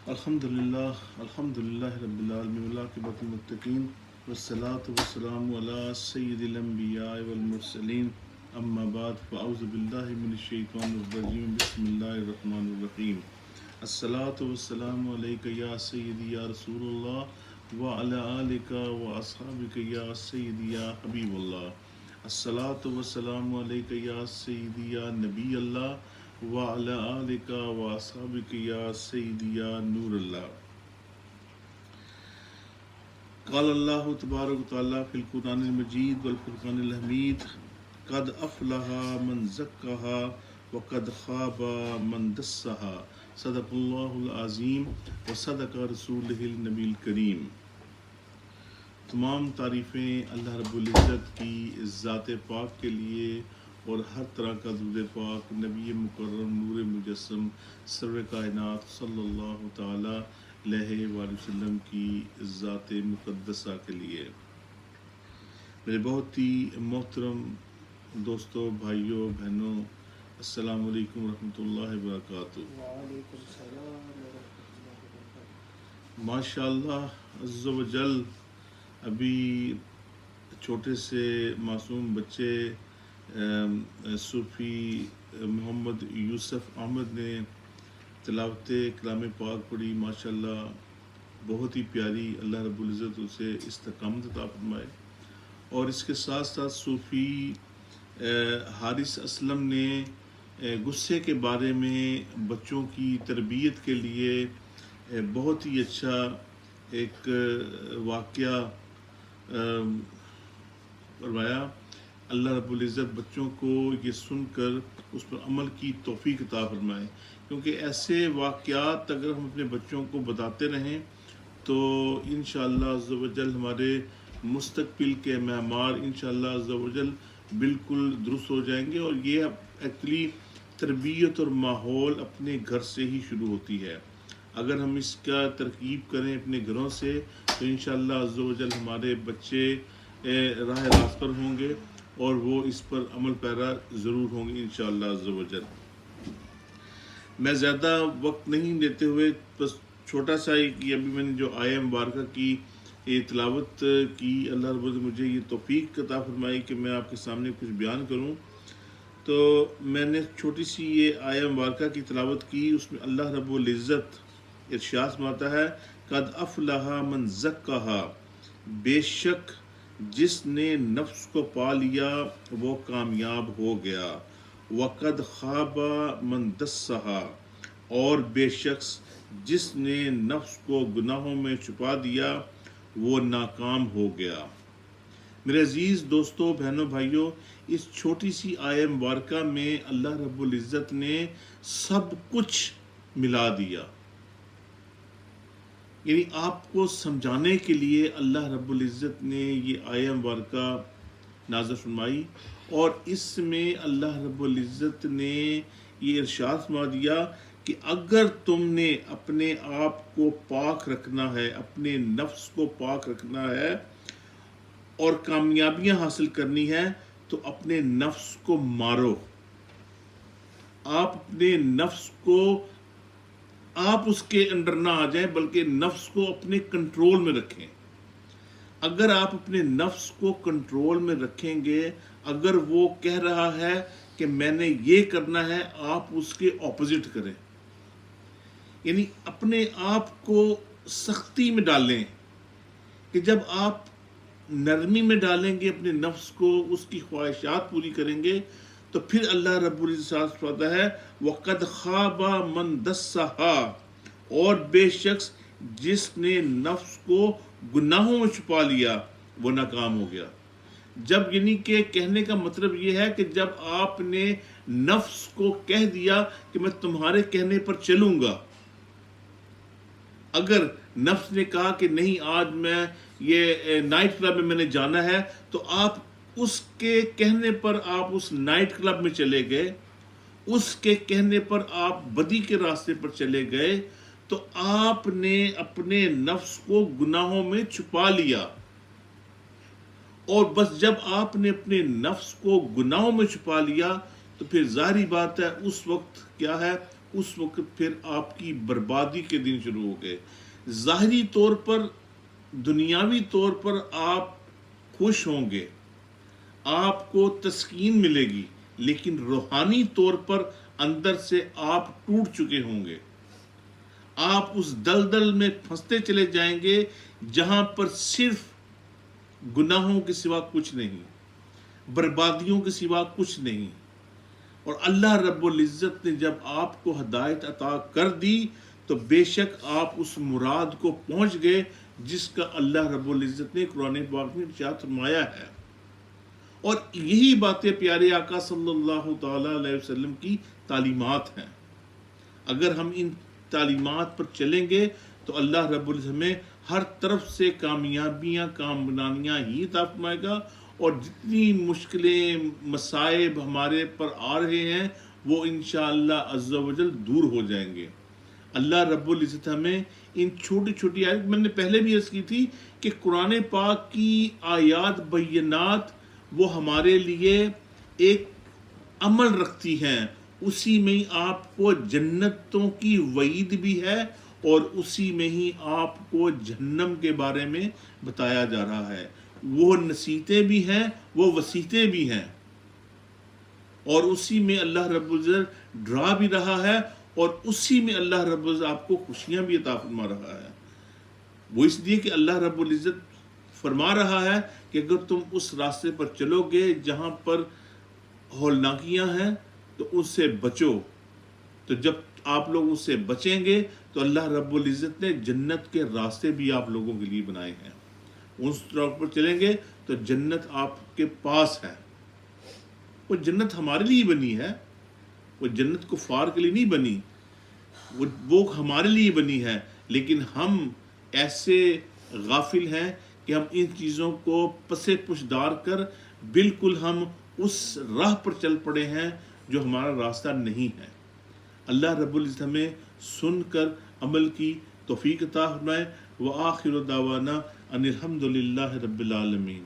الحمدللہ رب العالمین والعاقبۃ للمتقین والصلاة والسلام علی سید الانبیاء والمرسلین اما بعد فاعوذ باللہ من الشیطان الرجیم بسم اللہ الرحمن الرحیم الصلاة والسلام علیک یا سیدی یا رسول اللہ وعلی آلک واصحابک یا سیدی یا حبیب اللہ الصلاة والسلام علیک یا سیدی یا نبی اللہ وعلی آلک واصحابک یا سیدی یا نور اللہ. قال اللہ تبارک و تعالی فی القرآن المجید والفرقان الحمید قد افلح من زکاہا وقد خاب من دسہا صدق اللہ العظیم وصدق رسولہ النبی الکریم. تمام تعریفیں اللہ رب العزت کی ذات پاک کے لیے اور ہر طرح کا درود پاک نبی مکرم نور مجسم سرور کائنات صلی اللہ تعالی علیہ وآلہ وسلم کی ذات مقدسہ کے لیے. میرے بہت ہی محترم دوستوں، بھائیوں، بہنوں، السلام علیکم ورحمۃ اللہ وبرکاتہ. وعلیکم السلام ورحمۃ اللہ وبرکاتہ. ماشاء اللہ عز و جل ابھی چھوٹے سے معصوم بچے صوفی محمد یوسف احمد نے تلاوت کلام پاک پڑھی. ماشاءاللہ بہت ہی پیاری، اللہ رب العزت اسے استقامت عطا فرمائے. اور اس کے ساتھ ساتھ صوفی حارث اسلم نے غصے کے بارے میں بچوں کی تربیت کے لیے بہت ہی اچھا ایک واقعہ فرمایا. اللہ رب العزت بچوں کو یہ سن کر اس پر عمل کی توفیق عطا فرمائے، کیونکہ ایسے واقعات اگر ہم اپنے بچوں کو بتاتے رہیں تو انشاءاللہ عز و جل ہمارے مستقبل کے معمار انشاءاللہ عز و جل بالکل درست ہو جائیں گے. اور یہ ایکچولی تربیت اور ماحول اپنے گھر سے ہی شروع ہوتی ہے. اگر ہم اس کا ترکیب کریں اپنے گھروں سے تو انشاءاللہ عز و جل ہمارے بچے راہ راست پر ہوں گے اور وہ اس پر عمل پیرا ضرور ہوں گے انشاءاللہ عز و جل. میں زیادہ وقت نہیں دیتے ہوئے بس چھوٹا سا ہی کہ ابھی میں نے جو آیہ مبارکہ کی تلاوت کی، اللہ رب العزت مجھے یہ توفیق عطا فرمائی کہ میں آپ کے سامنے کچھ بیان کروں. تو میں نے چھوٹی سی یہ آیہ مبارکہ کی تلاوت کی. اس میں اللہ رب العزت ارشاد فرماتا ہے قد افلح من زکاہا، بے شک جس نے نفس کو پا لیا وہ کامیاب ہو گیا. وقد خاب من دسہا، اور بے شخص جس نے نفس کو گناہوں میں چھپا دیا وہ ناکام ہو گیا. میرے عزیز دوستوں، بہنوں، بھائیوں، اس چھوٹی سی آیہ مبارکہ میں اللہ رب العزت نے سب کچھ ملا دیا. یعنی آپ کو سمجھانے کے لیے اللہ رب العزت نے یہ آیہ مبارکہ نازل فرمائی، اور اس میں اللہ رب العزت نے یہ ارشاد فرما دیا کہ اگر تم نے اپنے آپ کو پاک رکھنا ہے، اپنے نفس کو پاک رکھنا ہے اور کامیابیاں حاصل کرنی ہے تو اپنے نفس کو مارو. آپ اپنے نفس کو آپ اس کے انڈر نہ آ جائیں بلکہ نفس کو اپنے کنٹرول میں رکھیں. اگر آپ اپنے نفس کو کنٹرول میں رکھیں گے، اگر وہ کہہ رہا ہے کہ میں نے یہ کرنا ہے، آپ اس کے اپوزٹ کریں. یعنی اپنے آپ کو سختی میں ڈالیں کہ جب آپ نرمی میں ڈالیں گے اپنے نفس کو، اس کی خواہشات پوری کریں گے تو پھر اللہ رب العزت فرماتا ہے وقد خاب من دسہا، اور بے شخص جس نے نفس کو گناہوں میں چھپا لیا وہ ناکام ہو گیا. جب یعنی کہ کہنے کا مطلب یہ ہے کہ جب آپ نے نفس کو کہہ دیا کہ میں تمہارے کہنے پر چلوں گا، اگر نفس نے کہا کہ نہیں آج میں یہ نائٹ کلب میں میں نے جانا ہے، تو آپ اس کے کہنے پر آپ اس نائٹ کلب میں چلے گئے، اس کے کہنے پر آپ بدی کے راستے پر چلے گئے، تو آپ نے اپنے نفس کو گناہوں میں چھپا لیا. اور بس جب آپ نے اپنے نفس کو گناہوں میں چھپا لیا تو پھر ظاہری بات ہے اس وقت کیا ہے، اس وقت پھر آپ کی بربادی کے دن شروع ہو گئے. ظاہری طور پر دنیاوی طور پر آپ خوش ہوں گے, آپ کو تسکین ملے گی, لیکن روحانی طور پر اندر سے آپ ٹوٹ چکے ہوں گے. آپ اس دلدل میں پھنستے چلے جائیں گے جہاں پر صرف گناہوں کے سوا کچھ نہیں, بربادیوں کے سوا کچھ نہیں. اور اللہ رب العزت نے جب آپ کو ہدایت عطا کر دی تو بے شک آپ اس مراد کو پہنچ گئے جس کا اللہ رب العزت نے قرآن پاک میں ارشاد فرمایا ہے. اور یہی باتیں پیارے آقا صلی اللہ تعالی علیہ وسلم کی تعلیمات ہیں. اگر ہم ان تعلیمات پر چلیں گے تو اللہ رب العزت ہمیں ہر طرف سے کامیابیاں کامرانیاں ہی عطا فرمائے گا, اور جتنی مشکلیں مصائب ہمارے پر آ رہے ہیں وہ انشاءاللہ عز و جل دور ہو جائیں گے. اللہ رب العزت ہمیں ان چھوٹی چھوٹی آیات, میں نے پہلے بھی عرض کی تھی کہ قرآن پاک کی آیات بینات وہ ہمارے لیے ایک عمل رکھتی ہیں, اسی میں ہی آپ کو جنتوں کی وعید بھی ہے اور اسی میں ہی آپ کو جہنم کے بارے میں بتایا جا رہا ہے. وہ نصیحتیں بھی ہیں, وہ وصیتیں بھی ہیں, اور اسی میں اللہ رب العزت ڈرا بھی رہا ہے, اور اسی میں اللہ رب العزت آپ کو خوشیاں بھی عطا فرما رہا ہے. وہ اس لیے کہ اللہ رب العزت فرما رہا ہے کہ اگر تم اس راستے پر چلو گے جہاں پر ہولناکیاں ہیں تو اس سے بچو. تو جب آپ لوگ اس سے بچیں گے تو اللہ رب العزت نے جنت کے راستے بھی آپ لوگوں کے لیے بنائے ہیں. اس طرف پر چلیں گے تو جنت آپ کے پاس ہے. وہ جنت ہمارے لیے بنی ہے, وہ جنت کفار کے لیے نہیں بنی, وہ ہمارے لیے بنی ہے. لیکن ہم ایسے غافل ہیں کہ ہم ان چیزوں کو پسے پش ڈال کر بالکل ہم اس راہ پر چل پڑے ہیں جو ہمارا راستہ نہیں ہے. اللہ رب العزت ہمیں سن کر عمل کی توفیق عطا فرمائے. وآخر دعوانا ان الحمد للہ رب العالمین.